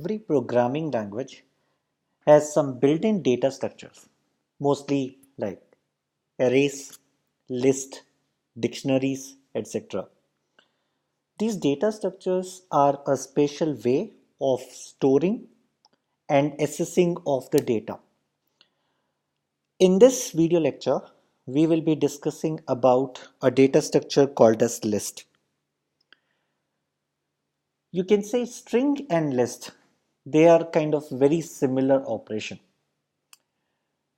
Every programming language has some built-in data structures, mostly like arrays, lists, dictionaries, etc. These data structures are a special way of storing and assessing of the data. In this video lecture, we will be discussing about a data structure called as list. You can say string and list, they are kind of very similar operation.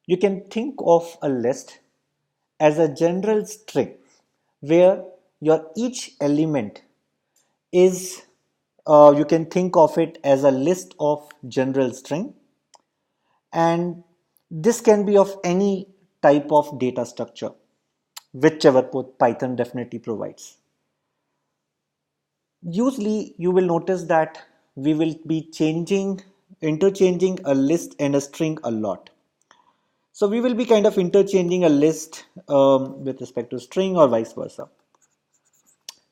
You can think of a list as a general string where your each element is you can think of it as a list of general string, and this can be of any type of data structure, whichever Python definitely provides. Usually you will notice that we will be interchanging a list and a string a lot. So we will be kind of interchanging a list with respect to string or vice versa.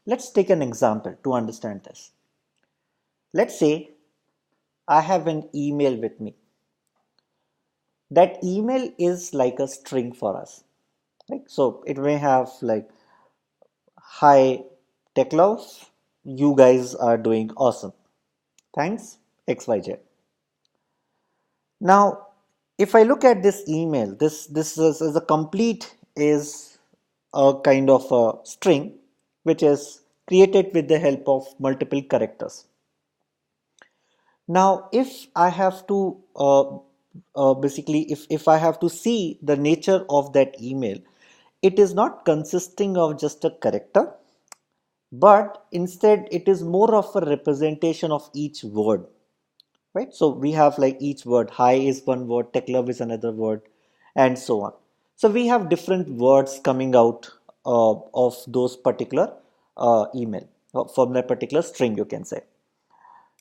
Let's take an example to understand this. Let's say I have an email with me. That email is like a string for us. Right? So it may have like, hi TecLov, you guys are doing awesome. Thanks, XYZ. Now, if I look at this email, this is a complete is a kind of a string which is created with the help of multiple characters. Now, if I have to basically if I have to see the nature of that email, it is not consisting of just a character, but instead it is more of a representation of each word, right? So we have like each word, hi is one word, TecLov is another word, and so on. So we have different words coming out of those particular email from that particular string, you can say.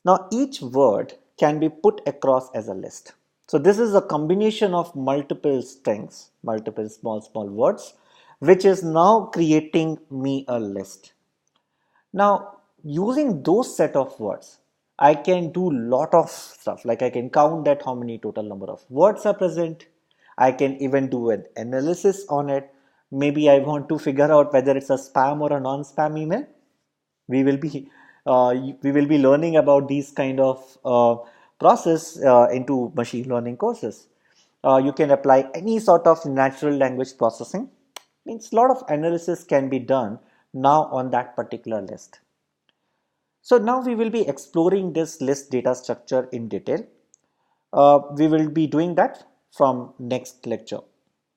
Now each word can be put across as a list. So this is a combination of multiple strings, multiple small words, which is now creating me a list. Now using those set of words, I can do lot of stuff, like I can count that how many total number of words are present. I can even do an analysis on it. Maybe I want to figure out whether it's a spam or a non-spam email. We will be we will be learning about these kind of process into machine learning courses. You can apply any sort of natural language processing. Means a lot of analysis can be done now on that particular list. So now we will be exploring this list data structure in detail. We will be doing that from next lecture.